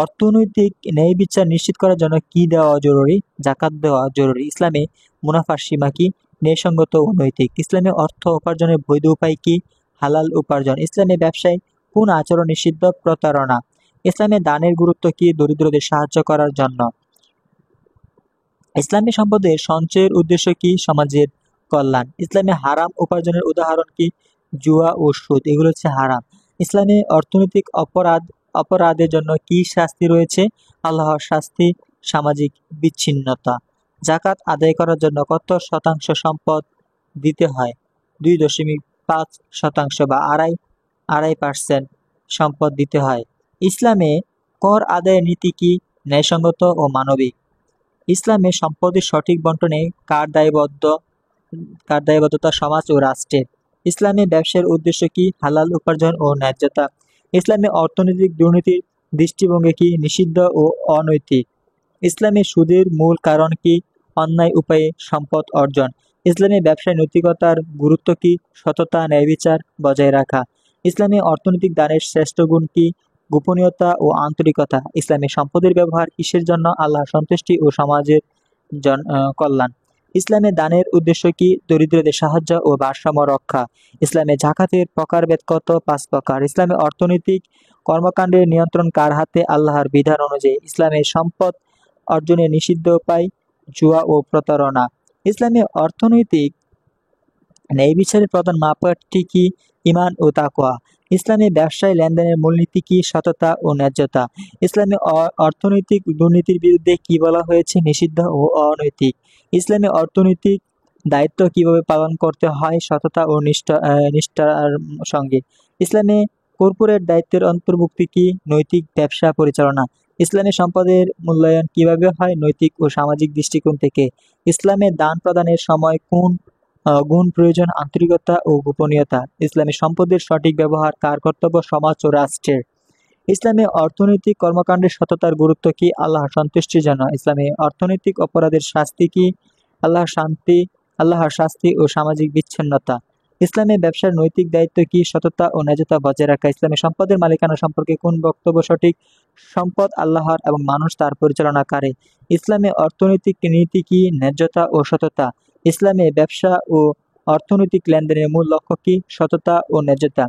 S1: অর্থনৈতিক ন্যায় বিচার নিশ্চিত করার জন্য কি দেওয়া জরুরি? জাকাত দেওয়া জরুরি। ইসলামে মুনাফার সীমা কি? ন্যায়সঙ্গত ও নৈতিক। ইসলামে অর্থ উপার্জনের বৈধ উপায় কি? হালাল উপার্জন। ইসলামে ব্যবসায় কোন আচরণ নিষিদ্ধ? প্রতারণা। ইসলামে দানের গুরুত্ব কি? দরিদ্রদের সাহায্য করার জন্য। ইসলামী সম্পদের সঞ্চয়ের উদ্দেশ্য কি? সমাজের কল্যাণ। ইসলামে হারাম উপার্জনের উদাহরণ কি? জুয়া ও সুদ, এগুলো হচ্ছে হারাম। ইসলামে অর্থনৈতিক অপরাধের জন্য কি শাস্তি রয়েছে? আল্লাহর শাস্তি, সামাজিক বিচ্ছিন্নতা। জাকাত আদায় করার জন্য কত শতাংশ সম্পদ দিতে হয়? 2.5% বা 2.5% সম্পদ দিতে হয়। ইসলামে কর আদায়ের নীতি কি? ন্যায়সঙ্গত ও মানবিক। ইসলামে সম্পদের সঠিক বন্টনে কার দায়বদ্ধতা? সমাজ ও রাষ্ট্রের। ইসলামে ব্যবসার উদ্দেশ্য কি? হালাল উপার্জন ও ন্যায্যতা। ইসলামে অর্থনৈতিক দুর্নীতির দৃষ্টিভঙ্গি কি? নিষিদ্ধ ও অনৈতিক। ইসলামে সুদের মূল কারণ কি? অন্যায় উপায়ে সম্পদ অর্জন। ইসলামে ব্যবসায় নৈতিকতার গুরুত্ব কি? সততা, ন্যায়বিচার বজায় রাখা। ইসলামে অর্থনৈতিক দানের শ্রেষ্ঠ গুণ কি? গোপনীয়তা ও আন্তরিকতা। ইসলামে সম্পদের ব্যবহার কিসের জন্য? আল্লাহর সন্তুষ্টি ও সমাজের কল্যাণ। ইসলামে দানের উদ্দেশ্য কি? দরিদ্রদের সাহায্য ও ভারসাম্য রক্ষা। ইসলামে জাকাতের প্রকারভেদ কত? 5 প্রকার। ইসলামে অর্থনৈতিক কর্মকাণ্ডের নিয়ন্ত্রণ কার হাতে? আল্লাহর বিধান অনুযায়ী। ইসলামে সম্পদ অর্জনের নিষিদ্ধ উপায়? জুয়া ও প্রতারণা। ইসলামে অর্থনৈতিক ন্যায় বিচারের প্রধান মাপকাঠি কি? ঈমান ও তাকওয়া। ইসলামে ব্যবসায় লেনদেনের মূলনীতি কি? সততা ও ন্যায্যতা। ইসলামে অর্থনৈতিক দুর্নীতির বিরুদ্ধে কি বলা হয়েছে? নিষিদ্ধ ও অনৈতিক। ইসলামে অর্থনৈতিক দায়িত্ব কিভাবে পালন করতে হয়? সততা ও নিষ্ঠার সঙ্গে। ইসলামে কর্পোরেট দায়িত্বের অন্তর্ভুক্তি কি? নৈতিক ব্যবসা পরিচালনা। ইসলামে সম্পদের মূল্যায়ন কিভাবে হয়? নৈতিক ও সামাজিক দৃষ্টিকোণ থেকে। ইসলামে দান প্রদানের সময় কোন গুণ প্রয়োজন? আন্তরিকতা ও গোপনীয়তা। ইসলামে সম্পদের সঠিক ব্যবহার কার কর্তব্য? সমাজ ও রাষ্ট্রের। ইসলামে অর্থনৈতিক কর্মকাণ্ডের সততার গুরুত্ব কি? আল্লাহর সন্তুষ্টির জন্য। ইসলামে অর্থনৈতিক অপরাধের শাস্তি কি? আল্লাহর শাস্তি ও সামাজিক বিচ্ছিন্নতা। ইসলামে ব্যবসার নৈতিক দায়িত্ব কি? সততা ও ন্যায্যতা বজায় রাখা। ইসলামে সম্পদের মালিকানা সম্পর্কে কোন বক্তব্য সঠিক? সম্পদ আল্লাহর এবং মানুষ তার পরিচালনাকারী। ইসলামে অর্থনৈতিক নীতি কি? ন্যায্যতা ও সততা। ইসলামে ব্যবসা ও অর্থনৈতিক লেনদেনের মূল লক্ষ্য কি? সততা ও ন্যায্যতা।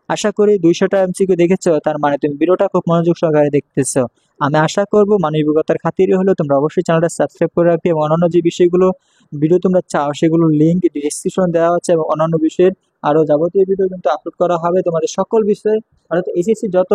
S1: আশা করি 200টা এমসিকিউ দেখেছো, তার মানে তুমি ভিডিওটা খুব মনোযোগ সহকারে দেখতেছো। আমি আশা করব মানবিকতার খাতিরে হলেও তোমরা অবশ্যই চ্যানেলটা সাবস্ক্রাইব করে রাখবে এবং অন্যান্য যে বিষয়গুলো ভিডিও তোমরা চাও সেগুলোর লিঙ্ক ডিসক্রিপশন দেওয়া হচ্ছে এবং অন্যান্য বিষয়ের আরো যাবতীয় ভিডিও কিন্তু আপলোড করা হবে তোমাদের সকল বিষয়ে, অর্থাৎ এসএসসি যত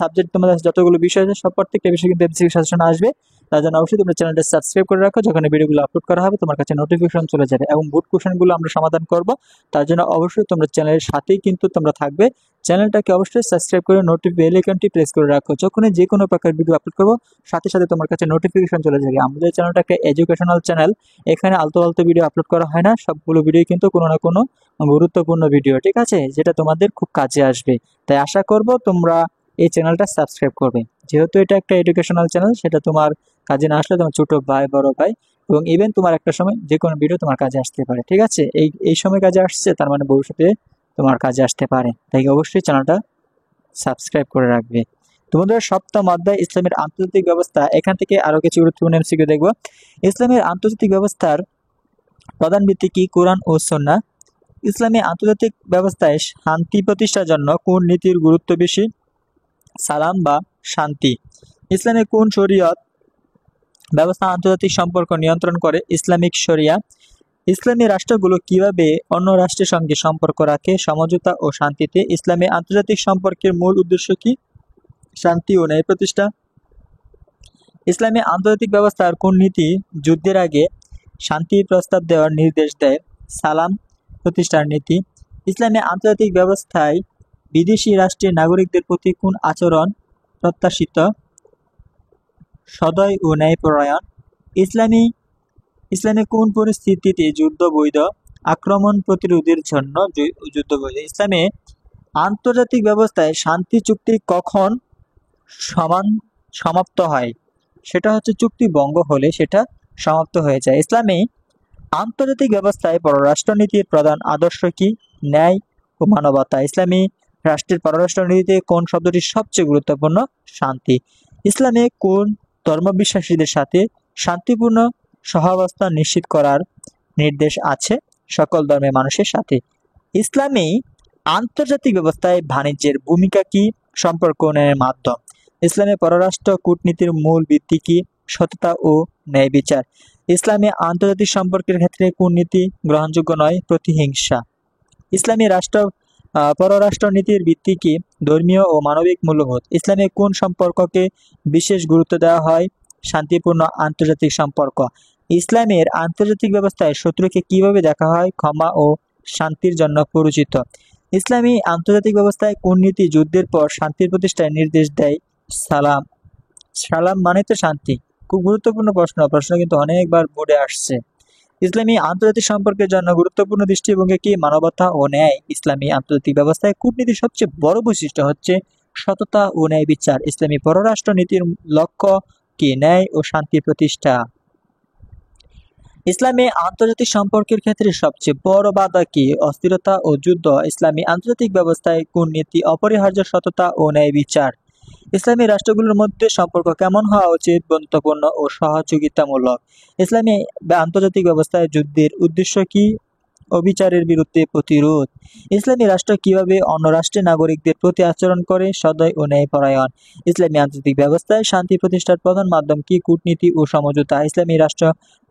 S1: সাবজেক্ট তোমাদের যতগুলো বিষয় আছে সব প্রত্যেকটা বিষয় কিন্তু এমসিকিউ সাজেশন আসবে। তার জন্য অবশ্যই তোমরা চ্যানেলটা সাবস্ক্রাইব করে রাখো, যখন ভিডিওগুলো আপলোড করা হবে তোমার কাছে নোটিফিকেশন চলে যাবে এবং বুট কোশ্চেনগুলো আমরা সমাধান করব। তার জন্য অবশ্যই তোমরা চ্যানেলের সাথেই কিন্তু তোমরা থাকবে। চ্যানেলটাকে অবশ্যই সাবস্ক্রাইব করে বেল আইকনটি প্রেস করে রাখো, যখনই যে কোনো প্রকার ভিডিও আপলোড করবো সাথে সাথে তোমার কাছে নোটিফিকেশন চলে যাবে। আমাদের চ্যানেলটা একটা এডুকেশনাল চ্যানেল, এখানে আলতু ফালতু ভিডিও আপলোড করা হয় না, সবগুলো ভিডিও কিন্তু কোনো না কোনো গুরুত্বপূর্ণ ভিডিও, ঠিক আছে, যেটা তোমাদের খুব কাজে আসবে। তাই আশা করব তোমরা এই চ্যানেলটা সাবস্ক্রাইব করবে, যেহেতু এটা একটা এডুকেশনাল চ্যানেল, সেটা তোমার কাজে না আসলে তোমার ছোট ভাই বড় ভাই এবং ইভেন তোমার একটা সময় যে কোনো ভিডিও তোমার কাজে আসতে পারে, ঠিক আছে। এই সময় কাজে আসছে তার মানে ভবিষ্যতে তোমার কাজে আসতে পারে, তাই অবশ্যই চ্যানেলটা সাবস্ক্রাইব করে রাখবে। তোমাদের সপ্তম অধ্যায় ইসলামের আন্তর্জাতিক ব্যবস্থা, এখান থেকে আরো কিছু গুরুত্বপূর্ণ এমসিকিউ দেখবো। ইসলামের আন্তর্জাতিক ব্যবস্থার প্রধান ভিত্তি কি? কোরআন ও সুন্নাহ। ইসলামী আন্তর্জাতিক ব্যবস্থায় শান্তি প্রতিষ্ঠার জন্য কোন নীতির গুরুত্ব বেশি? সালাম বা শান্তি। ইসলামে কোন শরীয়ত ব্যবস্থা আন্তর্জাতিক সম্পর্ক নিয়ন্ত্রণ করে? ইসলামিক শরিয়া। ইসলামী রাষ্ট্রগুলো কিভাবে অন্য রাষ্ট্রের সঙ্গে সম্পর্ক রাখে? সমঝোতা ও শান্তিতে। ইসলামী আন্তর্জাতিক সম্পর্কের মূল উদ্দেশ্য কি? শান্তি ও ন্যায় প্রতিষ্ঠা। ইসলামী আন্তর্জাতিক ব্যবস্থার কোন নীতি যুদ্ধের আগে শান্তি প্রস্তাব দেওয়ার নির্দেশ দেয়? সালাম প্রতিষ্ঠার নীতি। ইসলামী আন্তর্জাতিক ব্যবস্থায় বিদেশি রাষ্ট্রের নাগরিকদের প্রতি কোন আচরণ প্রত্যাশিত? সদয় ও ন্যায়পরায়ণ। ইসলামে কোন পরিস্থিতিতে যুদ্ধ বৈধ? আক্রমণ প্রতিরোধের জন্য যুদ্ধ বৈধ। ইসলামে আন্তর্জাতিক ব্যবস্থায় শান্তি চুক্তি কখন সমাপ্ত হয়? সেটা হচ্ছে চুক্তি ভঙ্গ হলে সেটা সমাপ্ত হয়ে যায়। ইসলামে আন্তর্জাতিক ব্যবস্থায় পররাষ্ট্রনীতির প্রধান আদর্শ কি? ন্যায় ও মানবতা। ইসলামী রাষ্ট্রের পররাষ্ট্রনীতিতে কোন শব্দটি সবচেয়ে গুরুত্বপূর্ণ? শান্তি। ইসলামে কোন ধর্মবিশ্বাসীদের সাথে শান্তিপূর্ণ সহাবস্থান নিশ্চিত করার নির্দেশ আছে? সকল ধর্মের মানুষের সাথে। ইসলামী আন্তর্জাতিক ব্যবস্থায় বাণিজ্যের ভূমিকা কি? সম্পর্ক উন্নয়নের মাধ্যম। ইসলামে পররাষ্ট্র কূটনীতির মূল ভিত্তি কি? সততা ও ন্যায় বিচার। ইসলামী আন্তর্জাতিক সম্পর্কের ক্ষেত্রে কোন নীতি গ্রহণযোগ্য নয়? প্রতিহিংসা। ইসলামী পররাষ্ট্রনীতির ভিত্তি কি? ধর্মীয় ও মানবিক মূল্যবোধ। ইসলামে কোন সম্পর্ককে বিশেষ গুরুত্ব দেওয়া হয়? শান্তিপূর্ণ আন্তর্জাতিক সম্পর্ক। ইসলামের আন্তর্জাতিক ব্যবস্থায় শত্রুকে কিভাবে দেখা হয়? ক্ষমা ও শান্তির জন্য পরিচিত। ইসলামী আন্তর্জাতিক ব্যবস্থায় কোন নীতি যুদ্ধের পর শান্তির প্রতিষ্ঠায় নির্দেশ দেয়? সালাম। সালাম মানে তো শান্তি। খুব গুরুত্বপূর্ণ প্রশ্ন কিন্তু অনেকবার বোর্ডে আসছে। ইসলামী আন্তর্জাতিক সম্পর্কের জন্য গুরুত্বপূর্ণ দৃষ্টিভঙ্গি কি? মানবতা ও ন্যায়। ইসলামী আন্তর্জাতিক ব্যবস্থায় কূটনীতির সবচেয়ে বড় বৈশিষ্ট্য হচ্ছে সততা ও ন্যায় বিচার। ইসলামী পররাষ্ট্র নীতির লক্ষ্য কি? ন্যায় ও শান্তি প্রতিষ্ঠা। ইসলামী আন্তর্জাতিক সম্পর্কের ক্ষেত্রে সবচেয়ে বড় বাধা কি? অস্থিরতা ও যুদ্ধ। ইসলামী আন্তর্জাতিক ব্যবস্থায় কোন নীতি অপরিহার্য? সততা ও ন্যায় বিচার। ইসলামী রাষ্ট্রগুলোর মধ্যে সম্পর্ক কেমন হওয়া উচিত? বন্ধুত্বপূর্ণ ও সহযোগিতামূলক। ইসলামী আন্তর্জাতিক ব্যবস্থায় যুদ্ধের উদ্দেশ্য কি? অবিচারের বিরুদ্ধে প্রতিরোধ। ইসলামী রাষ্ট্র কিভাবে অন্য রাষ্ট্রের নাগরিকদের প্রতি আচরণ করে? সদয় ও ন্যায়পরায়ণ। ইসলামী আন্তর্জাতিক ব্যবস্থায় শান্তি প্রতিষ্ঠার প্রধান মাধ্যম কি? কূটনীতি ও সমঝোতা। ইসলামী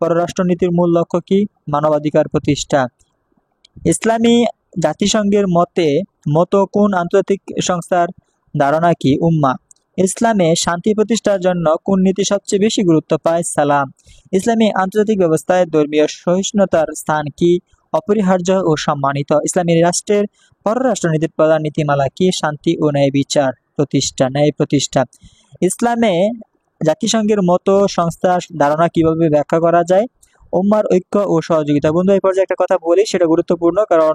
S1: পররাষ্ট্রনীতির মূল লক্ষ্য কি? মানবাধিকার প্রতিষ্ঠা। ইসলামী জাতিসংঘের মতো কোন আন্তর্জাতিক সংস্থার ধারণা কি? উম্মাহ। ইসলামে শান্তি প্রতিষ্ঠার জন্য কোন নীতি সবচেয়ে বেশি গুরুত্ব পায়? সালাম। ইসলামী আন্তর্জাতিক ব্যবস্থায় ধর্মীয় সহিষ্ণুতার স্থান কি? অপরিহার্য ও সম্মানিত। ইসলামী রাষ্ট্রের পররাষ্ট্রনীতির প্রধান নীতিমালা কি? শান্তি ও ন্যায় প্রতিষ্ঠা। ইসলামে জাতিসংঘের মতো সংস্থার ধারণা কিভাবে ব্যাখ্যা করা যায়? উম্মার ঐক্য ও সহযোগিতা। বন্ধু, এই পর্যায়ে একটা কথা বলি, সেটা গুরুত্বপূর্ণ, কারণ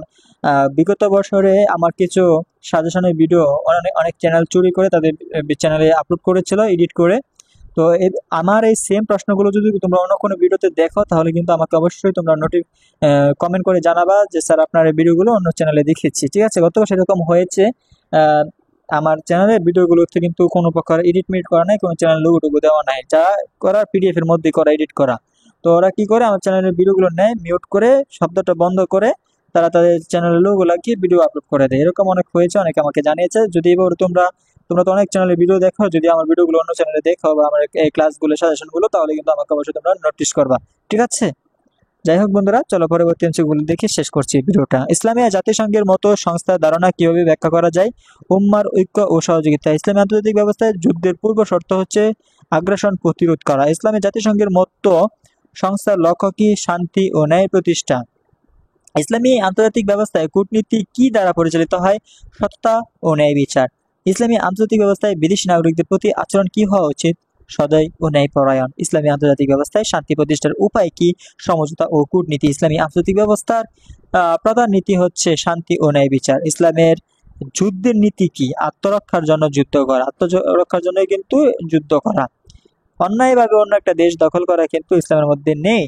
S1: বিগত বছরে আমার কিছু সাজেশনের ভিডিও অনেক চ্যানেল চুরি করে তাদের চ্যানেলে আপলোড করেছিল এডিট করে। তো আমার এই সেম প্রশ্নগুলো যদি তোমরা অন্য কোনো ভিডিওতে দেখো তাহলে কিন্তু আমাকে অবশ্যই তোমরা কমেন্ট করে জানাবা যে স্যার আপনার এই ভিডিওগুলো অন্য চ্যানেলে দেখেছি, ঠিক আছে। গতবার সেরকম হয়েছে, আমার চ্যানেলের ভিডিওগুলোতে কিন্তু কোনো প্রকার এডিট করা নাই, কোনো চ্যানেল লোগো দেওয়া নাই, যা করার পিডিএফ এর মধ্যে করা, এডিট করা। তো ওরা কি করে, আমার চ্যানেলের ভিডিওগুলো নেয়, মিউট করে শব্দটা বন্ধ করে তারা তাদের চ্যানেলের লোগো লাগিয়ে ভিডিও আপলোড করে দেয়। এরকম অনেক হয়েছে, অনেকে আমাকে জানিয়েছে। যদি এবার তোমরা তো অনেক চ্যানেলের ভিডিও দেখো, যদি আমার ভিডিওগুলো অন্য চ্যানেলে দেখো বা আমার এই ক্লাসগুলো সাজেশনগুলো, তাহলে কিন্তু আমাকে অবশ্যই তোমরা নোটিস করবা, ঠিক আছে? যাই হোক বন্ধুরা, চলো পরবর্তী অংশগুলো দেখে শেষ করছি ভিডিওটা। ইসলামী জাতিসংঘের মতো সংস্থার ধারণা কিভাবে ব্যাখ্যা করা যায়? উম্মার ঐক্য ও সহযোগিতা। ইসলামী আন্তর্জাতিক ব্যবস্থায় যুদ্ধের পূর্ব শর্ত হচ্ছে আগ্রাসন প্রতিরোধ করা। ইসলামী জাতিসংঘের মতো সংস্থার লক্ষ্য কি? শান্তি ও ন্যায় প্রতিষ্ঠা। ইসলামী আন্তর্জাতিক ব্যবস্থায় কূটনীতি কি দ্বারা পরিচালিত হয়? সততা ও ন্যায় বিচার। ইসলামী আন্তর্জাতিক ব্যবস্থায় বিদেশি নাগরিকদের প্রতি আচরণ কি হওয়া উচিত? সদয় ও ন্যায়পরায়ণ। ইসলামী আন্তর্জাতিক ব্যবস্থায় শান্তি প্রতিষ্ঠার উপায় কি? সমঝোতা ও কূটনীতি। ইসলামী আন্তর্জাতিক ব্যবস্থার প্রধান নীতি হচ্ছে শান্তি ও ন্যায় বিচার। ইসলামের যুদ্ধের নীতি কি? আত্মরক্ষার জন্য যুদ্ধ করা। আত্মরক্ষার জন্য কিন্তু যুদ্ধ করা। অন্যায়ভাবে অন্য একটা দেশ দখল করা কিন্তু ইসলামের মধ্যে নেই।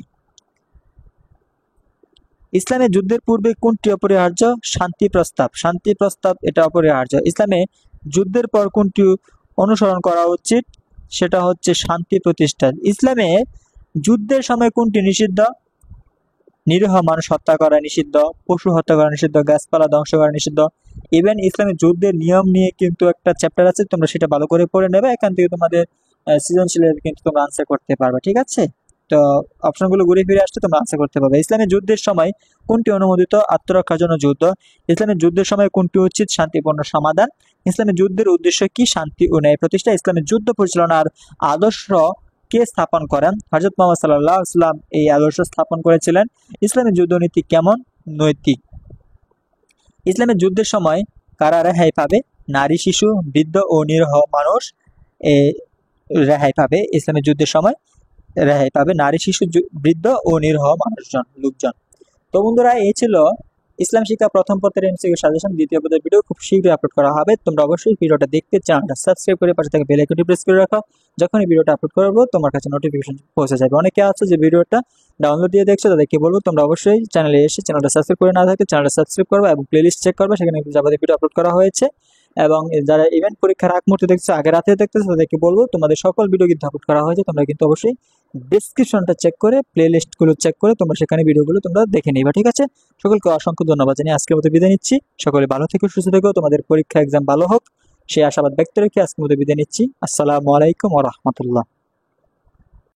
S1: ইসলামে যুদ্ধের পূর্বে কোনটি অপরিহার্য? শান্তি প্রস্তাব। শান্তি প্রস্তাব এটা অপরিহার্য। ইসলামে যুদ্ধের পর কোনটি অনুসরণ করা উচিত? সেটা হচ্ছে শান্তি প্রতিষ্ঠা। ইসলামে যুদ্ধের সময় কোনটি নিষিদ্ধ? নিরীহ মানুষ হত্যা করা নিষিদ্ধ, পশু হত্যা করা নিষিদ্ধ, গাছপালা ধ্বংস করা নিষিদ্ধ। ইভেন ইসলামের যুদ্ধের নিয়ম নিয়ে কিন্তু একটা চ্যাপ্টার আছে, তোমরা সেটা ভালো করে পড়ে নেবে। এখান থেকে তোমাদের সৃজনশীলের কিন্তু তোমরা আনসার করতে পারবে, ঠিক আছে? তো অপশনগুলো ঘুরে ফিরে আসতে তোমরা আনসার করতে পারবে। ইসলামের যুদ্ধের সময় কোনটি অনুমোদিত? আত্মরক্ষার জন্য যুদ্ধ। ইসলামের যুদ্ধের সময় কোনটি উচিত? শান্তিপূর্ণ সমাধান। ইসলামের যুদ্ধের উদ্দেশ্য কি? শান্তি ও ন্যায় প্রতিষ্ঠা। ইসলামের যুদ্ধ পরিচালনার আদর্শ কে স্থাপন করেন? হযরত মুহাম্মদ সাল্লাল্লাহু আলাইহি ওয়াসাল্লাম এই আদর্শ স্থাপন করেছিলেন। ইসলামের যুদ্ধনীতি কেমন? নৈতিক। ইসলামের যুদ্ধের সময় কারা রেহাই পাবে? নারী, শিশু, বৃদ্ধ ও নিরীহ মানুষ রেহাই পাবে। ইসলামের যুদ্ধের সময় রেহাই পাবে নারী, শিশু, বৃদ্ধ ও নিরীহ লোকজন। তো বন্ধুরা, এই ছিল ইসলাম শিক্ষা প্রথম পত্রের এমসিকিউ সাজেশন। দ্বিতীয় পত্রের ভিডিও খুব শীঘ্রই আপলোড করা হবে। তোমরা অবশ্যই ভিডিওটা দেখতে চ্যানেলটা সাবস্ক্রাইব করে পাশে থেকে বেল আইকনটি প্রেস করে রাখো। যখনই ভিডিওটা আপলোড করবো তোমার কাছে নোটিফিকেশন পৌঁছে যাবে। অনেকে আছে যে ভিডিওটা ডাউনলোড দিয়ে দেখছো, তাদেরকে বলবো তোমরা অবশ্যই চ্যানেলে এসে চ্যানেলটা সাবস্ক্রাইব করে না থাকলে চ্যানেলটা সাবস্ক্রাইব করবে এবং প্লেলিস্ট চেক করবে, সেখানে যাবতীয় ভিডিও আপলোড করা হয়েছে। এবং যারা ইভেন্ট পরীক্ষার আগ মুহূর্তে দেখছো, আগে রাতে দেখতেছো, তাদেরকে বলবো তোমাদের সকল ভিডিও কিন্তু আপলোড করা হয়েছে। তোমরা কিন্তু অবশ্যই ডেসক্রিপশনটা চেক করে প্লেলিস্টগুলো চেক করে তোমরা সেখানে ভিডিওগুলো তোমরা দেখে নিবা, ঠিক আছে? সকলকে অসংখ্য ধন্যবাদ জানিয়ে আজকের মতো বিদায় নিচ্ছি। সকলে ভালো থেকো, সুস্থ থেকো, তোমাদের পরীক্ষা এক্সাম ভালো হোক সেই আশাবাদ ব্যক্ত রেখে আজকের মতো বিদায় নিচ্ছি। আসসালামু আলাইকুম ওয়া রাহমাতুল্লাহ।